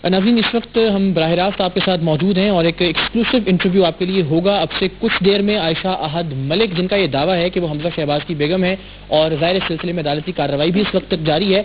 ناظرین، اس وقت ہم براہ راست آپ کے ساتھ موجود ہیں اور ایک ایکسکلوسیو انٹرویو آپ کے لیے ہوگا اب سے کچھ دیر میں عائشہ احد ملک، جن کا یہ دعویٰ ہے کہ وہ حمزہ شہباز کی بیگم ہے اور ظاہر سلسلے میں عدالتی کارروائی بھی اس وقت تک جاری ہے۔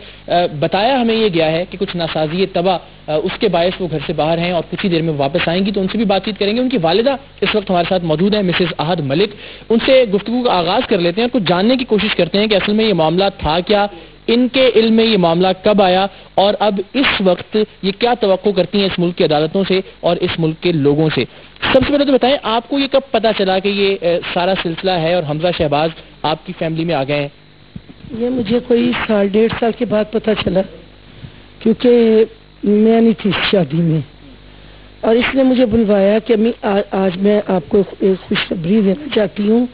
بتایا ہمیں یہ گیا ہے کہ کچھ ناسازی طبع اس کے باعث وہ گھر سے باہر ہیں اور کچھ ہی دیر میں واپس آئیں گی، تو ان سے بھی بات چیت کریں گے۔ ان کی والدہ اس وقت ہمارے ساتھ موجود ہیں، مسز احد ملک۔ ان سے گفتگو کا آغاز کر لیتے ہیں، کچھ جاننے کی کوشش کرتے ہیں کہ اصل میں یہ معاملہ تھا کیا، ان کے علم میں یہ معاملہ کب آیا اور اب اس وقت یہ کیا توقع کرتی ہیں اس ملک کی عدالتوں سے اور اس ملک کے لوگوں سے۔ سب سے پہلے تو بتائیں، آپ کو یہ کب پتا چلا کہ یہ سارا سلسلہ ہے اور حمزہ شہباز آپ کی فیملی میں آ گئے ہیں؟ یہ مجھے کوئی 1.5 سال کے بعد پتا چلا، کیونکہ میں نہیں تھی شادی میں اور اس نے مجھے بلوایا کہ امی آج میں آپ کو ایک خوشخبری دینا چاہتی ہوں۔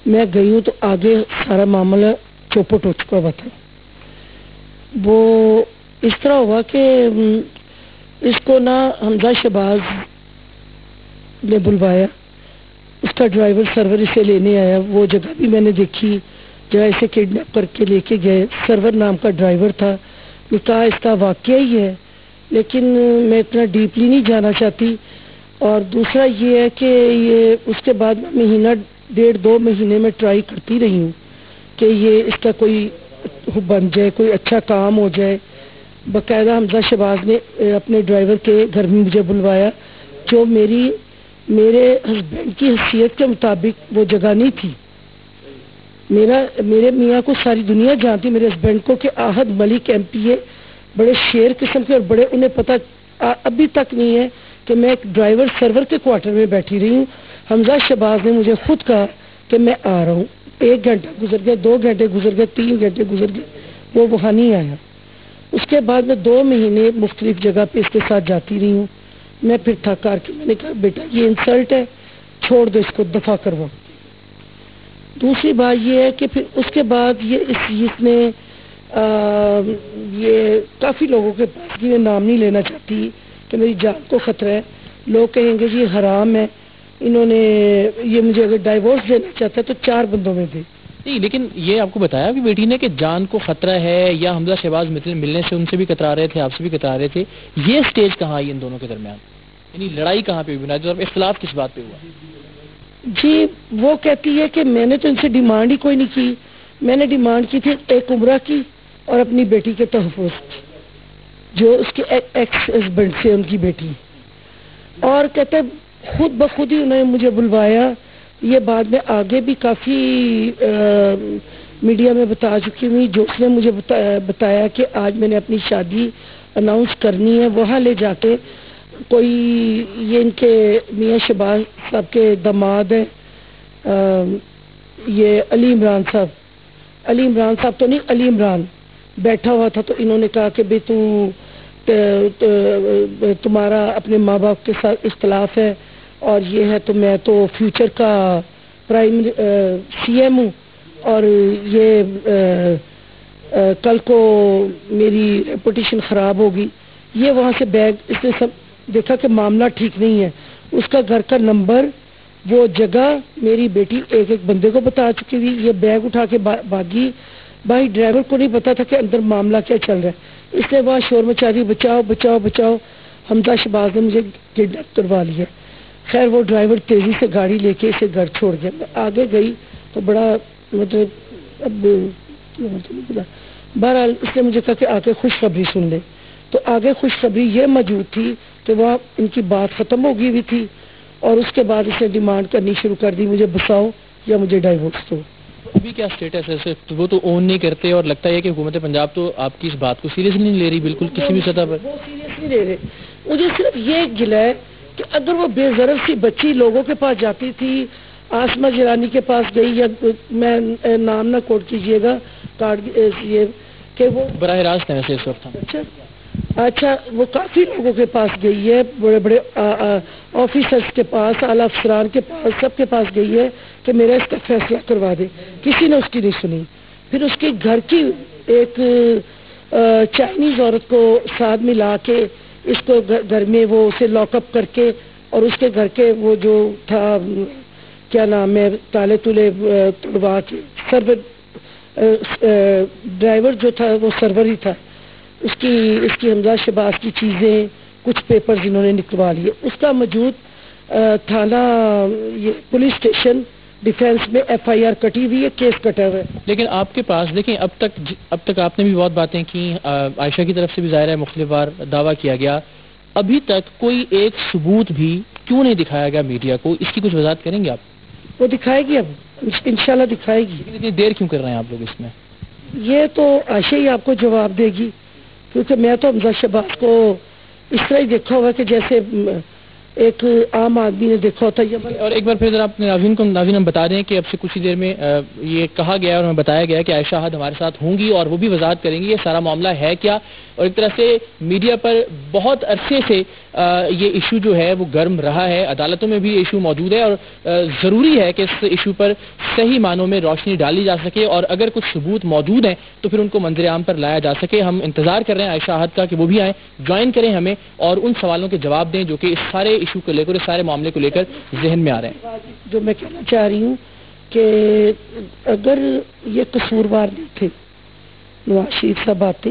میں گئی ہوں تو آگے سارا معاملہ چوپٹ ہو چکا ہوا تھا۔ وہ اس طرح ہوا کہ اس کو نا حمزہ شہباز نے بلوایا، اس کا ڈرائیور سرور اسے لینے آیا۔ وہ جگہ بھی میں نے دیکھی جہاں اسے کڈنیپ کر کے لے کے گئے، سرور نام کا ڈرائیور تھا۔ میں کہا اس کا واقعہ ہی ہے، لیکن میں اتنا ڈیپلی نہیں جانا چاہتی۔ اور دوسرا یہ ہے کہ یہ اس کے بعد مہینہ 1.5-2 مہینے میں ٹرائی کرتی رہی ہوں کہ یہ اس کا کوئی بن جائے، کوئی اچھا کام ہو جائے۔ باقاعدہ حمزہ شہباز نے اپنے ڈرائیور کے گھر میں مجھے بلوایا، جو میرے ہسبینڈ کی حیثیت کے مطابق وہ جگہ نہیں تھی۔ میرے میاں کو ساری دنیا جانتی، میرے ہسبینڈ کو، کہ احد ملک ایم پی اے بڑے شیر قسم کے اور بڑے، انہیں پتہ ابھی تک نہیں ہے کہ میں ایک ڈرائیور سرور کے کوارٹر میں بیٹھی رہی ہوں۔ حمزہ شہباز نے مجھے خود کہا کہ میں آ رہا ہوں۔ 1 گھنٹہ گزر گیا، 2 گھنٹے گزر گئے، 3 گھنٹے گزر گئے، وہ وہاں نہیں آیا۔ اس کے بعد میں 2 مہینے مختلف جگہ پہ اس کے ساتھ جاتی رہی ہوں۔ میں پھر تھک ہار کے میں نے کہا بیٹا یہ انسلٹ ہے، چھوڑ دو اس کو، دفع کرواؤ۔ دوسری بات یہ ہے کہ پھر اس کے بعد اس نے یہ کافی لوگوں کے پاس، میں نام نہیں لینا چاہتی کہ میری جان کو خطرہ ہے، لوگ کہیں گے یہ حرام ہے، انہوں نے یہ مجھے اگر ڈائیورس دینا چاہتا ہے تو 4 بندوں میں دے۔ نہیں، لیکن یہ آپ کو بتایا کہ بیٹی نے کہ جان کو خطرہ ہے، یا حمزہ شہباز ملنے سے ان سے بھی کترا رہے تھے، آپ سے بھی کترا رہے تھے، یہ سٹیج کہاں آئی ان دونوں کے درمیان؟ یعنی لڑائی کہاں پہ ہوئی، اور اختلاف کس بات پہ ہوا؟ جی وہ کہتی ہے کہ میں نے تو ان سے ڈیمانڈ ہی کوئی نہیں کی، میں نے ڈیمانڈ کی تھی ایک عمرہ کی اور اپنی بیٹی کے تحفظ، جو اس کے ایکس ہسبینڈ سے ان کی بیٹی، اور کہتے خود بخود ہی انہوں نے مجھے بلوایا۔ یہ بعد میں آگے بھی کافی میڈیا میں بتا چکی ہوئی، جو اس نے مجھے بتایا کہ آج میں نے اپنی شادی اناؤنس کرنی ہے، وہاں لے جا کے کوئی یہ ان کے میاں شہباز صاحب کے داماد ہیں، یہ علی عمران صاحب تو نہیں، علی عمران بیٹھا ہوا تھا، تو انہوں نے کہا کہ بھئی تمہارا اپنے ماں باپ کے ساتھ اختلاف ہے اور یہ ہے، تو میں تو فیوچر کا پرائم سی ایم ہوں اور یہ کل کو میری ریپوٹیشن خراب ہوگی۔ یہ وہاں سے بیگ اس نے سب دیکھا کہ معاملہ ٹھیک نہیں ہے، اس کا گھر کا نمبر، وہ جگہ میری بیٹی ایک بندے کو بتا چکی تھی، یہ بیگ اٹھا کے بھاگی۔ بھائی ڈرائیور کو نہیں پتا تھا کہ اندر معاملہ کیا چل رہا ہے، اس نے وہاں شور مچا دی، بچاؤ بچاؤ بچاؤ، حمزہ شہباز نے مجھے کڈنیپ کروا لیا۔ خیر وہ ڈرائیور تیزی سے گاڑی لے کے اسے گھر چھوڑ گیا۔ میں آگے گئی تو بڑا مطلب اب بہرحال اس نے مجھے کہا کہ آ کے خوشخبری سن لے، تو آگے خوشخبری یہ موجود تھی کہ وہاں ان کی بات ختم ہو گئی ہوئی تھی، اور اس کے بعد اس نے ڈیمانڈ کرنی شروع کر دی، مجھے بساؤ یا مجھے ڈائیورس دو۔ ابھی کیا اسٹیٹس ہے؟ وہ تو اون نہیں کرتے اور لگتا ہے کہ حکومت پنجاب تو آپ کی اس بات کو سیریس نہیں لے رہی، بالکل کسی بھی سطح پر وہ سیریس نہیں لے رہے۔ مجھے صرف یہ گلہ ہے کہ اگر وہ بے ضرر سی بچی لوگوں کے پاس جاتی تھی، آسمہ جیلانی کے پاس گئی، یا میں نام نہ کوٹ کیجیے گا کارڈ، یہ کہ وہ براہ راست ہے اس وقت۔ اچھا وہ کافی لوگوں کے پاس گئی ہے، بڑے بڑے آفیسرز کے پاس، اعلیٰ افسران کے پاس، سب کے پاس گئی ہے کہ میرا اس کا فیصلہ کروا دے، کسی نے اس کی نہیں سنی۔ پھر اس کے گھر کی ایک چائنیز عورت کو ساتھ ملا کے اس کو گھر میں وہ اسے لاک اپ کر کے، اور اس کے گھر کے وہ جو تھا کیا نام ہے، تالے تولے توڑوا کے، سرور ڈرائیور جو تھا وہ سرور ہی تھا، اس کی حمزہ شہباز کی چیزیں کچھ پیپرز انہوں نے نکلوا لیے. اس کا موجود تھانہ یہ پولیس اسٹیشن ڈیفینس میں ایف آئی آر کٹی ہوئی ہے, کیس کٹا ہوا ہے. لیکن آپ کے پاس دیکھیں اب تک آپ نے بھی بہت باتیں کی, عائشہ کی طرف سے بھی ظاہر ہے مختلف بار دعویٰ کیا گیا, ابھی تک کوئی ایک ثبوت بھی کیوں نہیں دکھایا گیا میڈیا کو؟ اس کی کچھ وضاحت کریں گے آپ؟ وہ دکھائے گی, اب انشاءاللہ دکھائے گی. اتنی دیر کیوں کر رہے ہیں آپ لوگ اس میں؟ یہ تو عائشہ ہی آپ کو جواب دے گی, کیونکہ میں تو حمزہ شہباز کو اس طرح ہی دیکھا ہوا کہ جیسے ایک عام آدمی نے دیکھا ہوتا ہے. اور ایک بار پھر ذرا آپ ناظرین ہم بتا دیں کہ اب سے کچھ ہی دیر میں یہ کہا گیا اور ہمیں بتایا گیا کہ عائشہ احد ہمارے ساتھ ہوں گی اور وہ بھی وضاحت کریں گی یہ سارا معاملہ ہے کیا, اور ایک طرح سے میڈیا پر بہت عرصے سے یہ ایشو جو ہے وہ گرم رہا ہے, عدالتوں میں بھی یہ ایشو موجود ہے, اور ضروری ہے کہ اس ایشو پر صحیح معنوں میں روشنی ڈالی جا سکے, اور اگر کچھ ثبوت موجود ہیں تو پھر ان کو منظر عام پر لایا جا سکے. ہم انتظار کر رہے ہیں عائشہ احد کا کہ وہ بھی آئیں, جوائن کریں ہمیں اور ان سوالوں کے جواب دیں جو کہ اس سارے ایشو کو لے کر, اس سارے معاملے کو لے کر ذہن میں آ رہے ہیں. جو میں کہنا چاہ رہی ہوں کہ اگر یہ قصوروار نہیں تھے, نواز شریف صاحب آتے,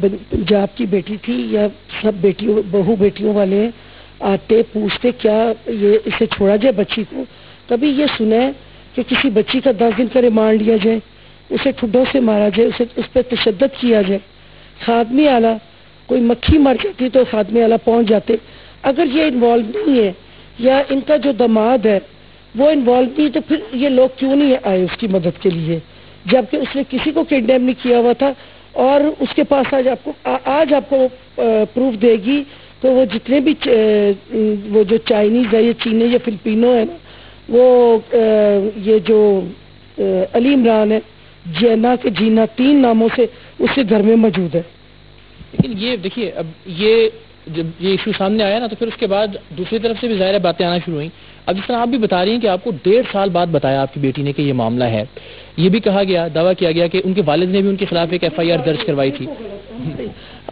پنجاب کی بیٹی تھی یا سب بہو بیٹیوں والے آتے, پوچھتے کیا یہ اسے چھوڑا جائے بچی کو. کبھی یہ سنا ہے کہ کسی بچی کا 10 دن کا ریمانڈ لیا جائے, اسے ٹھڈوں سے مارا جائے, اس پہ تشدد کیا جائے. خادمی اعلیٰ کوئی مکھی مر جاتی تو خادمی اعلیٰ پہنچ جاتے. اگر یہ انوالو نہیں ہے یا ان کا جو داماد ہے وہ انوالو نہیں, تو پھر یہ لوگ کیوں نہیں آئے اس کی مدد کے لیے, جبکہ اس نے کسی کو کڈنیپ نہیں کیا ہوا تھا. اور اس کے پاس آج آپ کو پروف دے گی تو وہ جتنے بھی وہ جو چائنیز ہے یا چینی یا فلپینو ہے نا, وہ یہ جو علی عمران ہے, جینا کے جینا 3 ناموں سے اس کے گھر میں موجود ہے. لیکن یہ دیکھیے اب یہ جب یہ ایشو سامنے آیا نا تو پھر اس کے بعد دوسری طرف سے بھی ظاہر باتیں آنا شروع ہوئیں. اب جس طرح آپ بھی بتا رہی ہیں کہ آپ کو 1.5 سال بعد بتایا آپ کی بیٹی نے کہ یہ معاملہ ہے, یہ بھی کہا گیا, دعویٰ کیا گیا کہ ان کے والد نے بھی ان کے خلاف ایک ایف آئی آر درج کروائی تھی.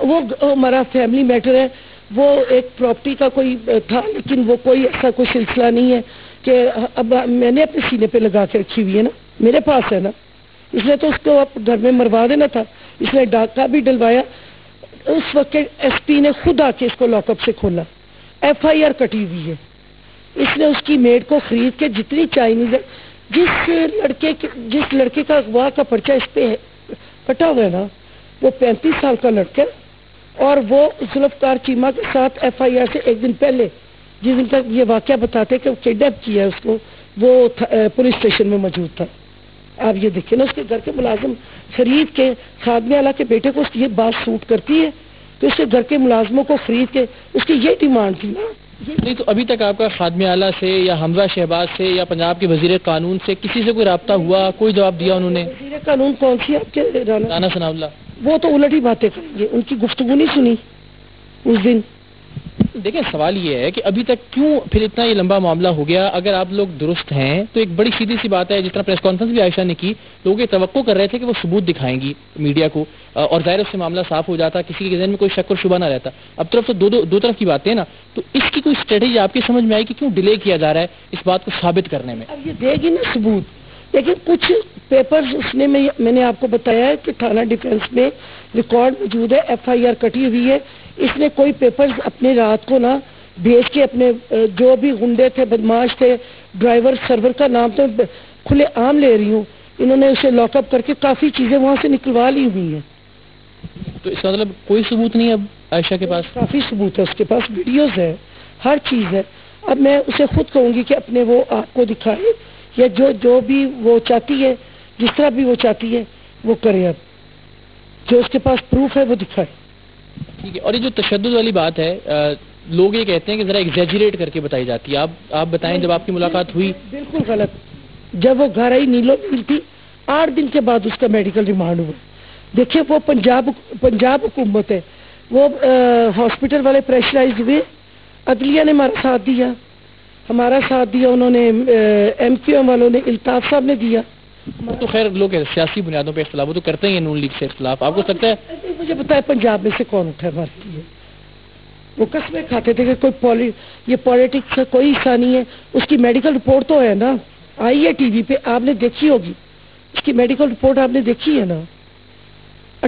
وہ ہمارا فیملی میٹر ہے, وہ ایک پراپرٹی کا کوئی تھا, لیکن وہ کوئی ایسا کوئی سلسلہ نہیں ہے کہ اب میں نے اپنے سینے پہ لگا کے رکھی ہوئی ہے نا, میرے پاس ہے نا. اس نے تو اس کو گھر میں مروا دینا تھا, اس نے ڈاکہ بھی ڈلوایا. اس وقت ایس پی نے خود آ کے اس کو لاک اپ سے کھولا, ایف آئی آر کٹی ہوئی ہے. اس نے اس کی میڈ کو خرید کے جتنی چائنیز ہے, جس لڑکے کا اغوا کا پرچہ اس پہ کٹا ہوا ہے نا, وہ 35 سال کا لڑکا ہے, اور وہ ذوالفقار چیمہ کے ساتھ ایف آئی آر سے 1 دن پہلے, جس دن تک یہ واقعہ بتاتے کہ وہ کڈنیپ کیا ہے اس کو, وہ پولیس اسٹیشن میں موجود تھا. آپ یہ دیکھیں نا, اس کے گھر کے ملازم خرید کے, خادم اعلیٰ کے بیٹے کو یہ بات سوٹ کرتی ہے کہ اس کے گھر کے ملازموں کو خرید کے, اس کی یہ ڈیمانڈ تھی نا. نہیں تو ابھی تک آپ کا خادم اعلیٰ سے یا حمزہ شہباز سے یا پنجاب کے وزیر قانون سے کسی سے کوئی رابطہ ہوا, کوئی جواب دیا انہوں نے؟ وزیر قانون کون سی آپ کے رانا ثناء اللہ, وہ تو الٹ ہی باتیں کریں گے, ان کی گفتگو نہیں سنی اس دن. دیکھیں سوال یہ ہے کہ ابھی تک کیوں پھر اتنا یہ لمبا معاملہ ہو گیا؟ اگر آپ لوگ درست ہیں تو ایک بڑی سیدھی سی بات ہے, جس طرح پریس کانفرنس بھی عائشہ نے کی, لوگ یہ توقع کر رہے تھے کہ وہ ثبوت دکھائیں گی میڈیا کو, اور ظاہر اس سے معاملہ صاف ہو جاتا, کسی کے ذہن میں کوئی شک اور شبہ نہ رہتا. اب طرف تو دو طرف کی باتیں نا, تو اس کی کوئی اسٹریٹجی آپ کی سمجھ میں آئی کہ کیوں ڈیلے کیا جا رہا ہے اس بات کو ثابت کرنے میں؟ اب یہ دے گی نا ثبوت, لیکن کچھ پیپرز اس نے میں نے آپ کو بتایا ہے کہ تھانہ ڈیفینس میں ریکارڈ موجود ہے, ایف آئی آر کٹی ہوئی ہے. اس نے کوئی پیپرز اپنے رات کو نا بھیج کے اپنے جو بھی گنڈے تھے, بدماش تھے, ڈرائیور سرور کا نام تو کھلے عام لے رہی ہوں, انہوں نے اسے لاک اپ کر کے کافی چیزیں وہاں سے نکلوا لی ہوئی ہیں. تو اس کا مطلب کوئی ثبوت نہیں ہے اب عائشہ کے پاس؟ کافی ثبوت ہے, اس کے پاس ویڈیوز ہے, ہر چیز ہے. اب میں اسے خود کہوں گی کہ اپنے وہ آپ کو دکھائے, یا جو بھی وہ چاہتی ہے, جس طرح بھی وہ چاہتی ہے وہ کرے. اب جو اس کے پاس پروف ہے وہ دکھائے. ٹھیک ہے. اور یہ جو تشدد والی بات ہے, لوگ یہ کہتے ہیں کہ ذرا ایگزیجریٹ کر کے بتائی جاتی ہے, آپ بتائیں جب آپ کی ملاقات ہوئی؟ بالکل غلط. جب وہ گھر آئی نیلو مل تھی, 8 دن کے بعد اس کا میڈیکل ریمانڈ ہوا. دیکھیں وہ پنجاب حکومت ہے, وہ ہاسپٹل والے پریشرائز ہوئے, عدلیہ نے ہمارا ساتھ دیا, انہوں نے ایم کیو ایم والوں نے, الطاف صاحب نے دیا. تو خیر لوگ سیاسی بنیادوں پہ اختلاف وہ تو کرتے ہیں نون لیگ سے اختلاف, آپ کو لگتا ہے؟ مجھے بتایا پنجاب میں سے کون اٹھا مارتی ہے؟ وہ قسمیں کھاتے تھے کہ یہ پالیٹکس کا کوئی حصہ نہیں ہے. اس کی میڈیکل رپورٹ تو ہے نا, آئی ہے ٹی وی پہ, آپ نے دیکھی ہوگی, اس کی میڈیکل رپورٹ آپ نے دیکھی ہے نا.